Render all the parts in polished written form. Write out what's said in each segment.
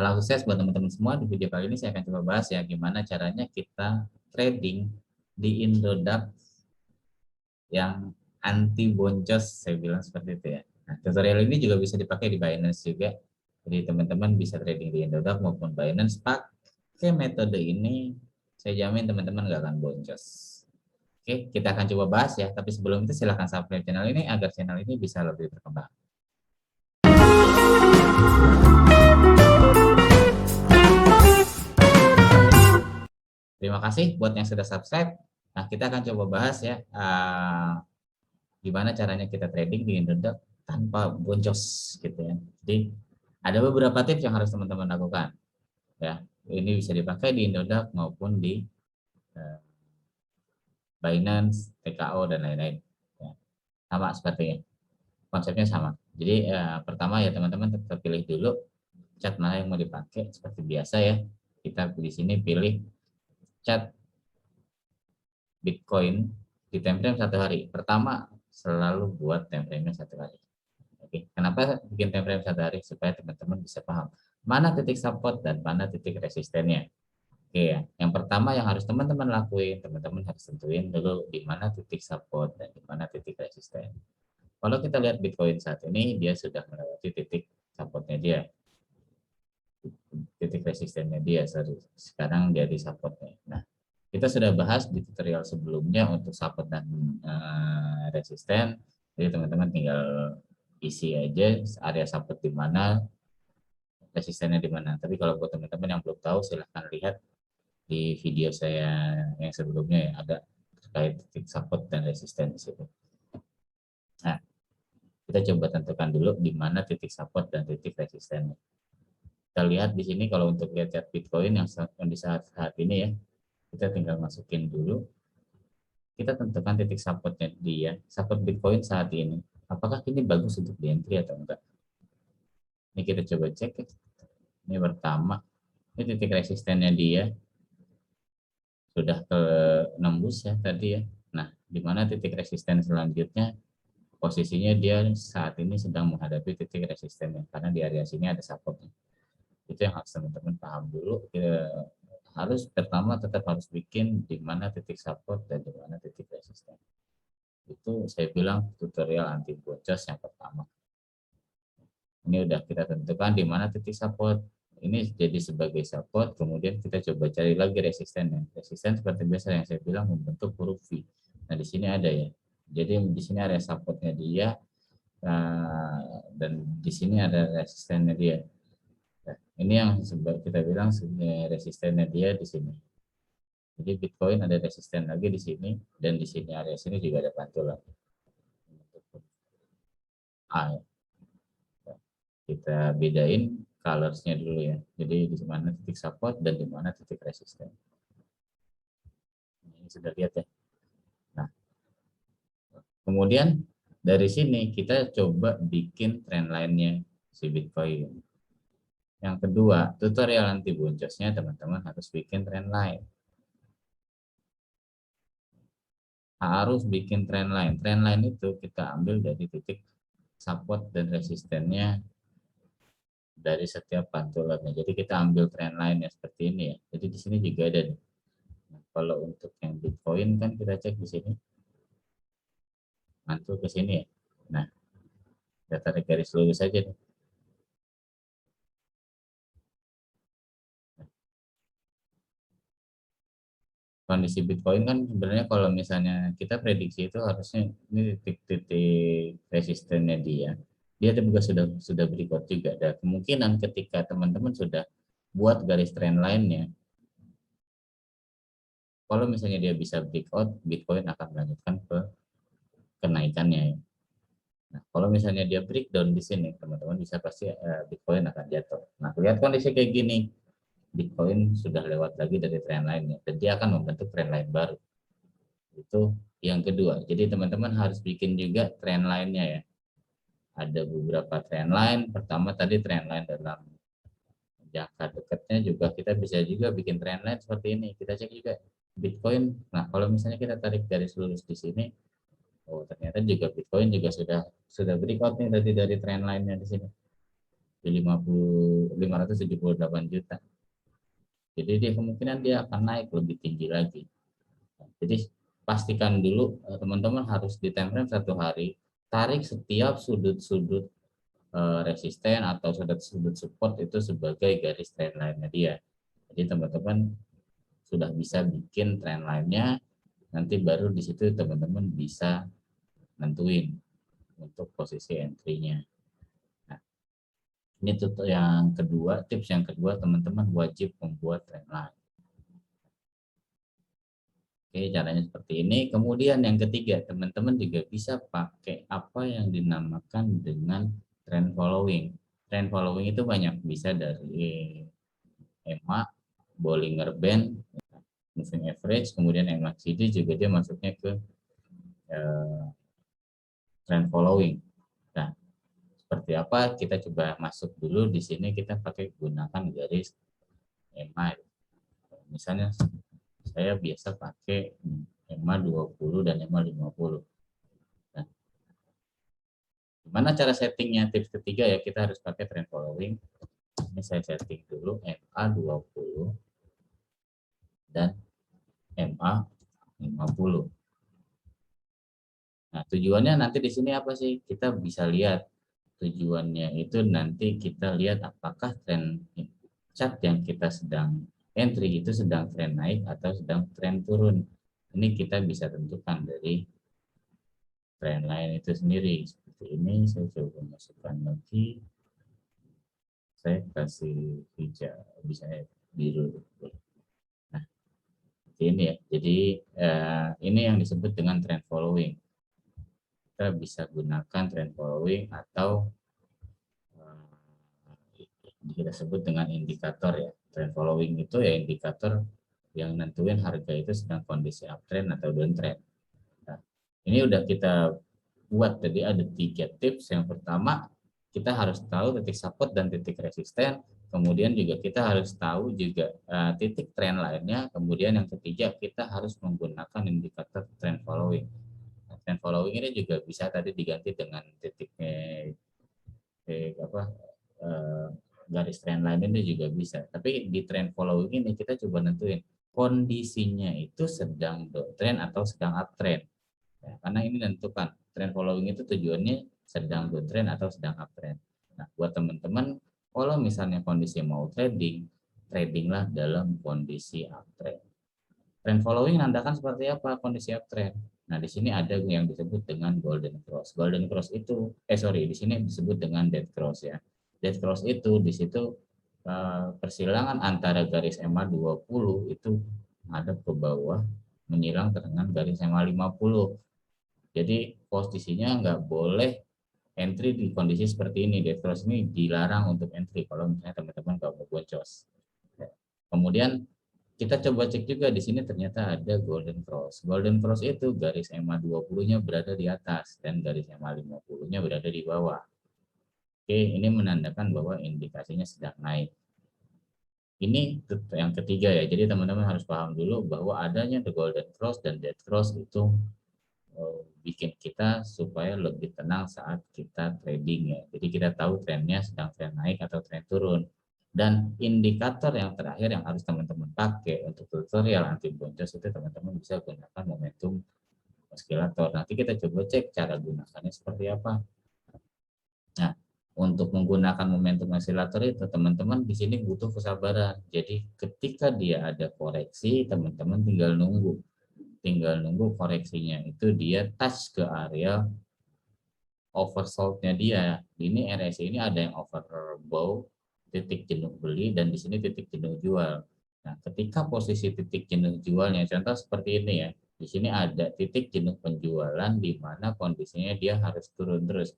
Salam sukses buat teman-teman semua. Di video kali ini saya akan coba bahas ya gimana caranya kita trading di Indodax yang anti boncos, saya bilang seperti itu ya. Nah, tutorial ini juga bisa dipakai di Binance juga. Jadi teman-teman bisa trading di Indodax maupun Binance pakai metode ini, saya jamin teman-teman nggak akan boncos. Oke, kita akan coba bahas ya. Tapi sebelum itu silahkan subscribe channel ini agar channel ini bisa lebih berkembang. Terima kasih buat yang sudah subscribe. Nah, kita akan coba bahas ya gimana caranya kita trading di Indodax tanpa boncos gitu ya. Jadi ada beberapa tips yang harus teman-teman lakukan ya. Ini bisa dipakai di Indodax maupun di Binance, TKO dan lain-lain. Ya, sama sepertinya. Konsepnya sama. Jadi pertama ya teman-teman tetap pilih dulu chart mana yang mau dipakai seperti biasa ya. Kita di sini pilih chart Bitcoin di time frame 1 hari. Pertama selalu buat time frame-nya 1 hari. Oke, kenapa bikin time frame 1 hari? Supaya teman-teman bisa paham mana titik support dan mana titik resistennya. Oke ya, yang pertama yang harus teman-teman lakuin, teman-teman harus tentuin dulu di mana titik support dan di mana titik resisten. Kalau kita lihat Bitcoin saat ini, dia sudah melewati titik supportnya dia, titik resistennya dia, sekarang dia di supportnya. Nah, kita sudah bahas di tutorial sebelumnya untuk support dan resisten. Jadi teman-teman tinggal isi aja area support di mana, resistennya di mana. Tapi kalau buat teman-teman yang belum tahu, silahkan lihat di video saya yang sebelumnya ya, ada terkait titik support dan resisten di situ. Nah, kita coba tentukan dulu di mana titik support dan titik resistennya. Kita lihat di sini kalau untuk lihat chart Bitcoin yang di saat ini ya, kita tinggal masukin dulu. Kita tentukan titik supportnya dia, support Bitcoin saat ini. Apakah ini bagus untuk di entry atau enggak? Ini kita coba cek ya. Ini pertama, ini titik resistennya dia sudah ke nembus ya tadi ya. Nah, di mana titik resisten selanjutnya? Posisinya dia saat ini sedang menghadapi titik resistennya karena di area sini ada supportnya. Itu yang harus teman-teman paham dulu. Harus pertama tetap harus bikin di mana titik support dan di mana titik resisten. Itu saya bilang tutorial anti boncos yang pertama. Ini udah kita tentukan di mana titik support. Ini jadi sebagai support, kemudian kita coba cari lagi resistennya. Resisten seperti biasa yang saya bilang membentuk huruf V. Nah, di sini ada ya. Jadi di sini area supportnya dia dan di sini ada resistennya dia. Nah, ini yang kita bilang resistennya dia di sini. Jadi Bitcoin ada resisten lagi di sini dan di sini area sini juga ada pantulan. A. Kita bedain colorsnya dulu ya. Jadi di mana titik support dan di mana titik resisten. Ini sudah lihat ya. Nah, kemudian dari sini kita coba bikin trend line-nya si Bitcoin. Yang kedua, tutorial anti boncosnya teman-teman harus bikin trend line. Harus bikin trend line. Trend line itu kita ambil dari titik support dan resistennya dari setiap pantulannya. Jadi kita ambil trend line ya seperti ini ya. Jadi di sini juga ada. Nah, kalau untuk yang Bitcoin kan kita cek di sini. Mantul ke sini ya. Nah, kita tarik garis lurus saja nih. Kondisi Bitcoin kan sebenarnya kalau misalnya kita prediksi itu harusnya ini titik-titik resistennya dia juga sudah berikut juga. Dan kemungkinan ketika teman-teman sudah buat garis trend line-nya, kalau misalnya dia bisa breakout, Bitcoin akan melanjutkan ke kenaikannya. Nah, kalau misalnya dia breakdown di sini, teman-teman bisa pasti Bitcoin akan jatuh. Nah, lihat kondisi kayak gini, Bitcoin sudah lewat lagi dari trend line-nya, dan dia akan membentuk trend line baru. Itu yang kedua. Jadi teman-teman harus bikin juga trend line-nya ya. Ada beberapa trend line. Pertama tadi trend line dalam jangka dekatnya juga kita bisa juga bikin trend line seperti ini. Kita cek juga Bitcoin. Nah, kalau misalnya kita tarik garis lurus di sini, oh ternyata juga Bitcoin juga sudah breakout nih dari trend line-nya di sini. di 578 juta. Jadi kemungkinan dia akan naik lebih tinggi lagi. Jadi pastikan dulu teman-teman harus di time frame 1 hari, tarik setiap sudut-sudut resisten atau sudut-sudut support itu sebagai garis trendline-nya dia. Jadi teman-teman sudah bisa bikin trendline-nya, nanti baru di situ teman-teman bisa nentuin untuk posisi entry-nya. Nah, ini tuh yang kedua, tips yang kedua, teman-teman wajib membuat trendline. Oke, caranya seperti ini. Kemudian yang ketiga, teman-teman juga bisa pakai apa yang dinamakan dengan trend following. Trend following itu banyak, bisa dari EMA, Bollinger Band, moving average, kemudian MACD juga dia masuknya ke trend following. Nah, seperti apa? Kita coba masuk dulu di sini, kita pakai gunakan garis EMA. Misalnya saya biasa pakai EMA 20 dan EMA 50. Nah, gimana cara settingnya? Tips ketiga ya, kita harus pakai trend following. Ini saya setting dulu MA 20 dan MA 50. Nah, tujuannya nanti di sini apa sih? Kita bisa lihat tujuannya itu nanti kita lihat apakah tren chart yang kita sedang entry itu sedang tren naik atau sedang tren turun. Ini kita bisa tentukan dari trend line itu sendiri. Seperti ini, saya coba masukkan lagi. Saya kasih hijau, bisa biru. Nah, ini ya. Jadi ini yang disebut dengan trend following. Kita bisa gunakan trend following atau kita sebut dengan indikator ya. Trend following itu ya indikator yang nentuin harga itu sedang kondisi uptrend atau downtrend. Nah, ini udah kita buat, jadi ada 3 tips. Yang pertama, kita harus tahu titik support dan titik resisten. Kemudian juga kita harus tahu juga titik trend lainnya. Kemudian yang ketiga, kita harus menggunakan indikator trend following. Nah, trend following ini juga bisa tadi diganti dengan titiknya garis trend line ini juga bisa. Tapi di trend following ini kita coba nentuin kondisinya itu sedang downtrend atau sedang uptrend. Ya, karena ini menentukan trend following itu tujuannya sedang downtrend atau sedang uptrend. Nah, buat teman-teman, kalau misalnya kondisi mau trading, tradinglah dalam kondisi uptrend. Trend following menandakan seperti apa kondisi uptrend. Nah, di sini ada yang disebut dengan golden cross. Golden cross itu, di sini disebut dengan dead cross ya. Dead cross itu di situ persilangan antara garis EMA 20 itu ada ke bawah menyilang dengan garis EMA 50. Jadi posisinya nggak boleh entry di kondisi seperti ini. Dead cross ini dilarang untuk entry kalau misalnya teman-teman nggak mau boncos. Kemudian kita coba cek juga di sini ternyata ada golden cross. Golden cross itu garis EMA 20-nya berada di atas dan garis EMA 50-nya berada di bawah. Oke, ini menandakan bahwa indikasinya sedang naik. Ini yang ketiga ya. Jadi teman-teman harus paham dulu bahwa adanya the golden cross dan dead cross itu bikin kita supaya lebih tenang saat kita trading ya. Jadi kita tahu trennya sedang tren naik atau tren turun. Dan indikator yang terakhir yang harus teman-teman pakai untuk tutorial anti boncos itu teman-teman bisa gunakan momentum oscillator. Nanti kita coba cek cara gunakannya seperti apa. Nah, untuk menggunakan momentum oscillator itu teman-teman di sini butuh kesabaran. Jadi ketika dia ada koreksi, teman-teman tinggal nunggu koreksinya itu dia touch ke area oversold-nya dia. Ini RSI ini ada yang overbought, titik jenuh beli, dan di sini titik jenuh jual. Nah, ketika posisi titik jenuh jualnya, contoh seperti ini ya, di sini ada titik jenuh penjualan di mana kondisinya dia harus turun terus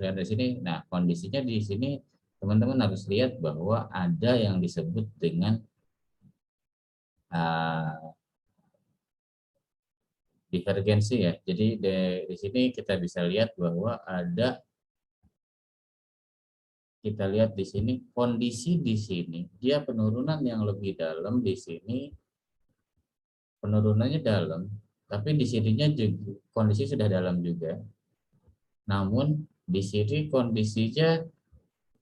ada di sini. Nah, kondisinya di sini teman-teman harus lihat bahwa ada yang disebut dengan divergensi ya. Jadi di sini kita bisa lihat bahwa kita lihat di sini kondisi di sini dia penurunan yang lebih dalam di sini, penurunannya dalam, tapi di sininya juga kondisi sudah dalam juga. Namun di sini kondisinya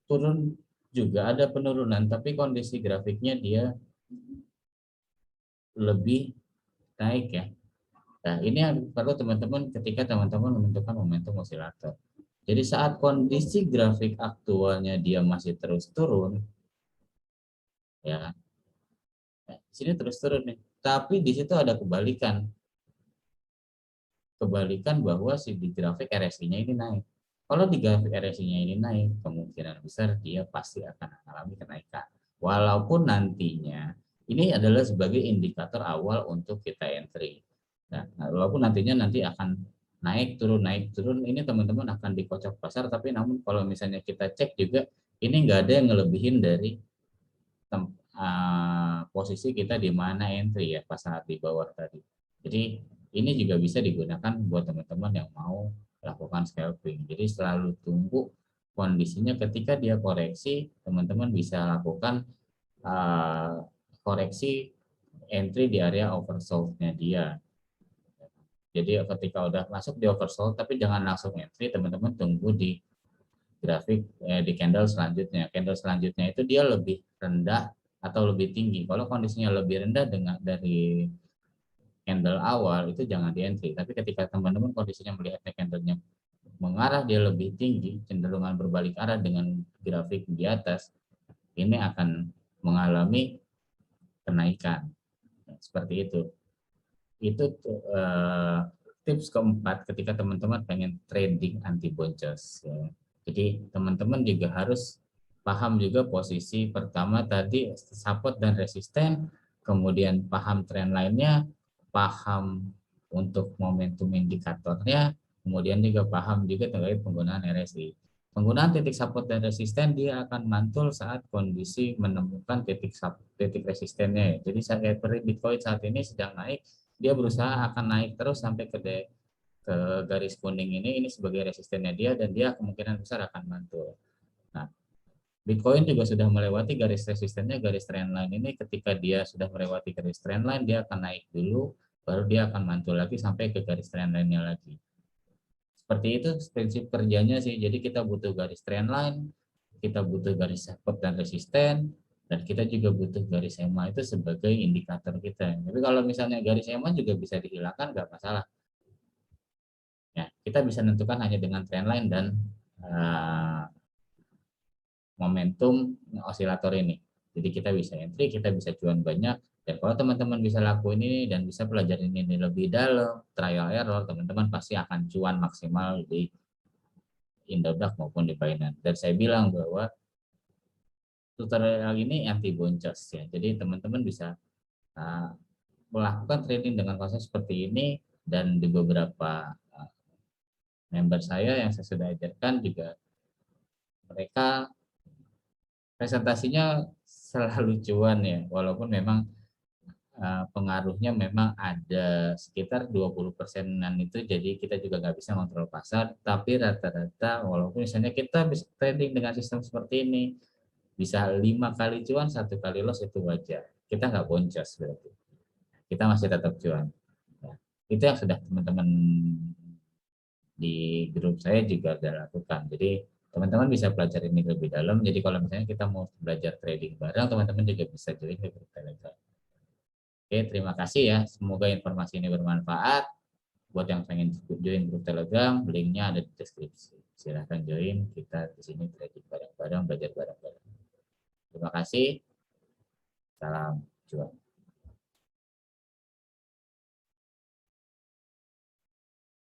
turun juga ada penurunan, tapi kondisi grafiknya dia lebih naik ya. Nah, ini yang perlu teman-teman ketika teman-teman menentukan momentum osilator. Jadi saat kondisi grafik aktualnya dia masih terus turun, ya, di sini terus turun nih. Tapi di situ ada kebalikan bahwa si di grafik RSI-nya ini naik. Kalau di grafik RSI-nya ini naik, kemungkinan besar dia pasti akan mengalami kenaikan. Walaupun nantinya ini adalah sebagai indikator awal untuk kita entry. Nah, walaupun nantinya akan naik turun, ini teman-teman akan dikocok pasar. Tapi namun kalau misalnya kita cek juga, ini nggak ada yang ngelebihin dari posisi kita di mana entry ya pas saat di bawah tadi. Jadi ini juga bisa digunakan buat teman-teman yang mau lakukan scalping. Jadi selalu tunggu kondisinya, ketika dia koreksi, teman-teman bisa lakukan koreksi entry di area oversold-nya dia. Jadi ketika udah masuk di oversold, tapi jangan langsung entry, teman-teman tunggu di grafik di candle selanjutnya. Candle selanjutnya itu dia lebih rendah atau lebih tinggi. Kalau kondisinya lebih rendah dari candle awal, itu jangan di entry. Tapi ketika teman-teman kondisinya melihatnya candlenya mengarah, dia lebih tinggi, cenderungan berbalik arah dengan grafik di atas, ini akan mengalami kenaikan. Seperti itu. Itu tips keempat ketika teman-teman pengen trading anti boncos. Ya. Jadi teman-teman juga harus paham juga posisi pertama tadi support dan resisten, kemudian paham tren lainnya, paham untuk momentum indikatornya, kemudian juga paham juga terkait penggunaan RSI. Penggunaan titik support dan resisten dia akan mantul saat kondisi menemukan titik resistennya. Jadi saya Bitcoin saat ini sedang naik, dia berusaha akan naik terus sampai ke garis kuning ini sebagai resistennya dia, dan dia kemungkinan besar akan mantul. Nah, Bitcoin juga sudah melewati garis resistennya, garis trendline ini. Ketika dia sudah melewati garis trendline, dia akan naik dulu, baru dia akan mantul lagi sampai ke garis trendline-nya lagi. Seperti itu prinsip kerjanya sih. Jadi kita butuh garis trendline, kita butuh garis support dan resisten, dan kita juga butuh garis EMA itu sebagai indikator kita. Tapi kalau misalnya garis EMA juga bisa dihilangkan, nggak masalah. Ya, kita bisa menentukan hanya dengan trendline dan momentum osilator ini. Jadi kita bisa entry, kita bisa cuan banyak. Dan kalau teman-teman bisa lakuin ini dan bisa pelajarin ini lebih dalam, trial error, teman-teman pasti akan cuan maksimal di Indodax maupun di Binance. Dan saya bilang bahwa tutorial ini anti boncos ya. Jadi teman-teman bisa melakukan trading dengan konsep seperti ini, dan di beberapa member saya yang saya sudah ajarkan juga mereka presentasinya selalu cuan ya, walaupun memang pengaruhnya memang ada sekitar 20%-an itu, jadi kita juga nggak bisa kontrol pasar, tapi rata-rata walaupun misalnya kita bisa trading dengan sistem seperti ini, bisa 5 kali cuan, 1 kali loss, itu wajar. Kita nggak boncos berarti. Kita masih tetap cuan. Ya, itu yang sudah teman-teman di grup saya juga sudah lakukan. Jadi teman-teman bisa pelajari ini lebih dalam. Jadi kalau misalnya kita mau belajar trading bareng, teman-teman juga bisa join ke grup Telegram. Oke, terima kasih ya. Semoga informasi ini bermanfaat. Buat yang pengen join grup Telegram, linknya ada di deskripsi. Silahkan join, kita di sini trading bareng-bareng, belajar bareng-bareng. Terima kasih. Salam cuan.